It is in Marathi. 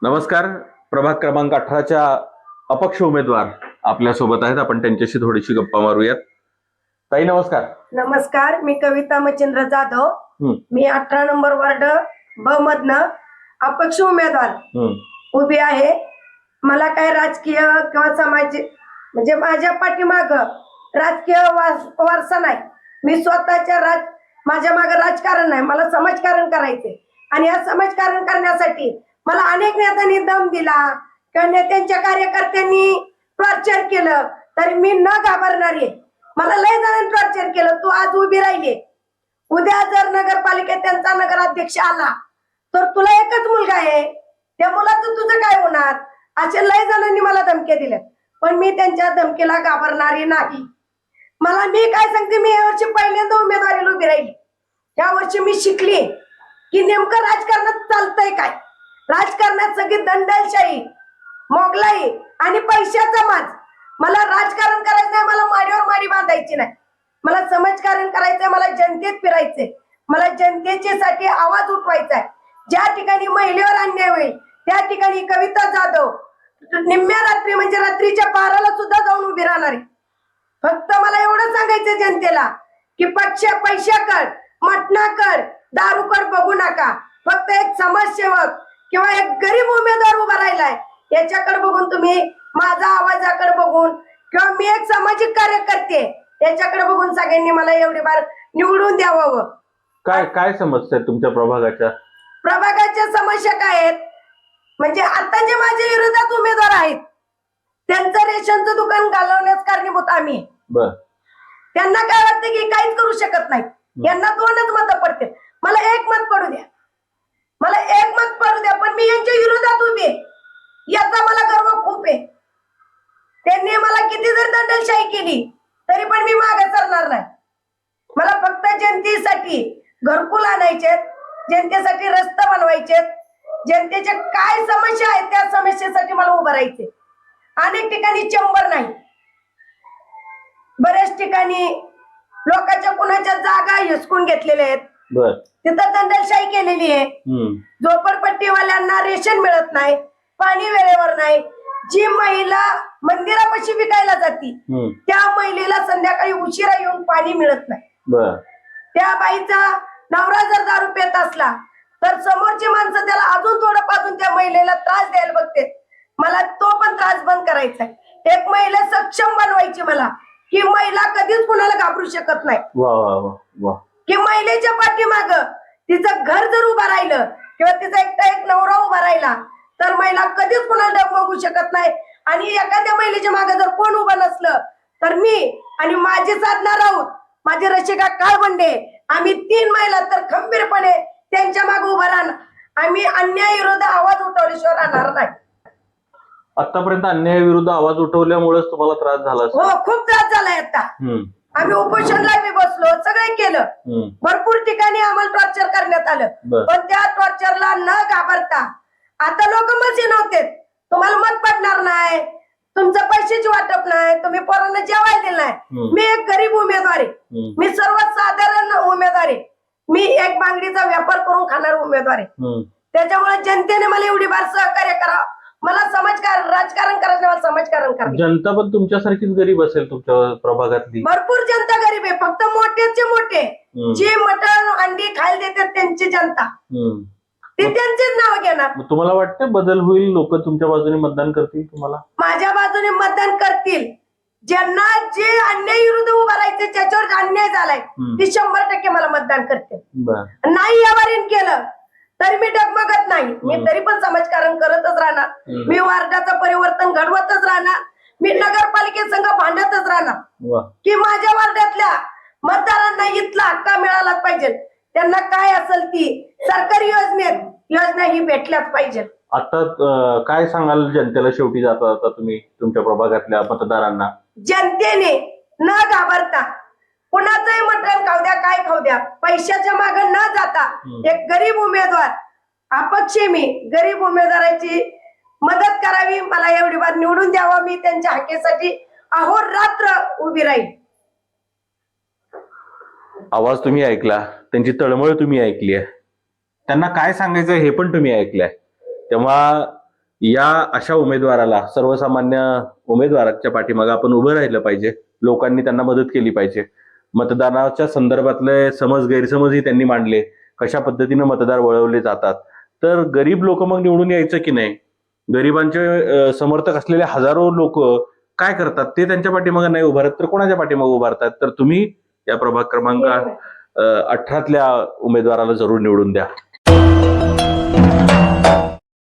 नमस्कार. प्रभाग क्रमांक 18च्या अपक्ष उमेदवार आपल्या सोबत आहेत. आपण त्यांच्याशी थोडीशी गप्पा मारूयात. ताई नमस्कार. नमस्कार, मी कविता मच्छिंद्र जाधव. मी 18 नंबर वार्ड ब मधनं अपक्ष उमेदवार उभी आहे. मला काय राजकीय किंवा सामाजिक म्हणजे माझ्या पाठीमाग राजकीय वारसा नाही. मी स्वतःच्या माझ्या मागे राजकारण नाही, मला समाजकारण करायचे. आणि या समाजकारण करण्यासाठी मला अनेक नेत्यांनी दम दिला किंवा नेत्यांच्या कार्यकर्त्यांनी टॉर्चर केलं, तरी मी न घाबरणारी आहे. मला लय जणांनी टॉर्चर केलं. तू आज उभी राहिली, उद्या जर नगरपालिकेत त्यांचा नगराध्यक्ष आला तर तुला एकच मुलगा आहे, त्या मुलाचं तुझं काय होणार? असे लय जणांनी मला धमके दिले, पण मी त्यांच्या धमकीला घाबरणारी नाही. मी काय सांगते, मी यावर्षी पहिल्यांदा उमेदवारीला उभी राहिली. या वर्षी मी शिकली की नेमकं राजकारणात चालतंय काय. राजकारणात सगळी दंडलशाही, मोगलाई आणि पैशाचा माज. मला राजकारण करायचं नाही, मला माडीवर माडी बांधायची नाही. मला समाजकारण करायचंय, मला जनतेत फिरायचंय, मला जनतेसाठी आवाज उठवायचा आहे. ज्या ठिकाणी महिलेवर अन्याय होईल त्या ठिकाणी कविता जाधव निम्म्या रात्री म्हणजे रात्रीच्या 12ला सुद्धा जाऊन उभी राहणार आहे. फक्त मला एवढं सांगायचं जनतेला की पैशाकड, मटणाकड, दारूकड बघू नका. फक्त एक समाजसेवक किंवा एक गरीब उमेदवार उभा राहिलाय याच्याकडे बघून, तुम्ही माझा आवाजाकडे बघून, किंवा मी एक सामाजिक कार्यकर्ते याच्याकडे बघून सगळ्यांनी मला एवढी बार निवडून द्यावं. काय काय समस्या आहेत तुमच्या प्रभागाच्या समस्या काय आहेत म्हणजे आता जे माझ्या विरोधात उमेदवार आहेत त्यांचं रेशनचं दुकान घालवण्यास कारणीभूत आम्ही. त्यांना काय वाटतं की काहीच करू शकत नाही. यांना 2च मतं पडतील. मला 1 मत पडू द्या, मला 1 मत पडू द्या, पण मी यांच्या विरोधात उभी आहे याचा मला गर्व खूप आहे. त्यांनी मला किती जर दंडलशाही केली तरी पण मी मागे सरणार नाही. मला फक्त जनतेसाठी घरकुल आणायचे, जनतेसाठी रस्ते बनवायचे, जनतेच्या काय समस्या आहेत त्या समस्येसाठी मला उभं राहायचे. अनेक ठिकाणी चंबर नाही, बऱ्याच ठिकाणी लोकांच्या कुणाच्या जागा हिसकून घेतलेल्या आहेत, तिथं दंडलशाही केलेली आहे. झोपडपट्टीवाल्यांना रेशन मिळत नाही, पाणी वेळेवर नाही. जी महिला मंदिरापाशी विकायला जाती त्या महिलेला संध्याकाळी उशिरा येऊन पाणी मिळत नाही. त्या बाईचा नवरा जर दारू पित असला तर समोरची माणसं त्याला अजून थोडं पाजून त्या महिलेला त्रास द्यायला बघते. मला तो पण त्रास बंद करायचा आहे. एक महिला सक्षम बनवायची मला, की महिला कधीच कुणाला घाबरू शकत नाही. की महिलेच्या पाठीमाग तिचं घर जर उभं राहिलं किंवा तिचा एक नवरा उभा राहिला तर महिला कधीच कुणाला डगमगू शकत नाही. आणि एखाद्या महिलेच्या मागे जर कोण उभं नसलं तर मी आणि माझी साधना राऊत, माझी रशिका काळबंडे, आम्ही 3 महिला तर खंबीरपणे त्यांच्या मागे उभा राहणार. आम्ही अन्यायाविरुद्ध आवाज उठवल्याशिवाय राहणार नाही. आतापर्यंत अन्यायाविरुद्ध आवाज उठवल्यामुळेच तुम्हाला त्रास झाला? हो, खूप त्रास झालाय. आता आम्ही उपोषणला बी बसलो, सगळे केलं. भरपूर ठिकाणी आम्हाला टॉर्चर करण्यात आलं, पण त्या टॉर्चरला न घाबरता आता लोक मजे नव्हते. तुम्हाला मत पडणार नाही, तुमचं पैशाची वाटप नाही, तुम्ही पोरांना जेवायला दिलं नाही. मी एक गरीब उमेदवार आहे, मी सर्वसाधारण उमेदवार आहे, मी एक बांगडीचा व्यापार करून खाणार उमेदवार आहे. त्याच्यामुळे जनतेने मला एवढी बार सहकार्य करावं. मला राजकारण करायचं, मला समाजकारण करायचं. जनता पण तुमच्यासारखीच गरीब असेल तुमच्या प्रभागातली? भरपूर जनता गरीब आहे, फक्त मोठ्याचे मोठे जे मटण अंडी खायला देतात त्यांची जनता ते त्यांचेच नाव घेणार. तुम्हाला वाटतं बदल होईल, लोक तुमच्या बाजूने मतदान करतील? तुम्हाला माझ्या बाजूने मतदान करतील. ज्यांना जे अन्याय विरुद्ध उभं राहायचे, ज्याच्यावर अन्याय झालाय ते 100% मला मतदान करतील. नाही यावरील केलं तरी मी डगमगत नाही. मी तरी पण समाजकारण करतच राहणार. मी वार्डाचं परिवर्तन घडवतच राहणार. मी नगरपालिकेसंघ भांडतच राहणार की माझ्या वार्डातल्या मतदारांना इथला हक्क मिळालाच पाहिजे. त्यांना काय असेल ती सरकारी योजना ही भेटल्याच पाहिजे. आता काय सांगाल जनतेला शेवटी जाता जाता तुम्ही तुमच्या प्रभागातल्या मतदारांना? जनतेने न घाबरता कुणाचंही मटण खाऊ द्या, काय खाऊ द्या, पैशाच्या मागे न जाता एक गरीब उमेदवार, अपक्ष मी गरीब उमेदवाराची मदत करावी. मला एवढी बार निवडून द्यावं. मी त्यांच्या हक्कासाठी अहोरात्र उभी राहील. आवाज तुम्ही ऐकला, त्यांची तळमळ तुम्ही ऐकली आहे, त्यांना काय सांगायचं हे पण तुम्ही ऐकलंय. तेव्हा या अशा उमेदवाराला, सर्वसामान्य उमेदवाराच्या पाठीमागे आपण उभं राहिलं पाहिजे. लोकांनी त्यांना मदत केली पाहिजे. मतदानाच्या संदर्भातले समज गैरसमजही त्यांनी मांडले, कशा पद्धतीनं मतदार वळवले जातात. तर गरीब लोक मग निवडून यायचं की नाही, गरिबांचे समर्थक असलेले हजारो लोक काय करतात, ते त्यांच्या पाठीमागे नाही उभारत तर कोणाच्या पाठीमागे उभारतात. तर तुम्ही या प्रभाग क्रमांक 18तल्या उमेदवाराला जरूर निवडून द्या.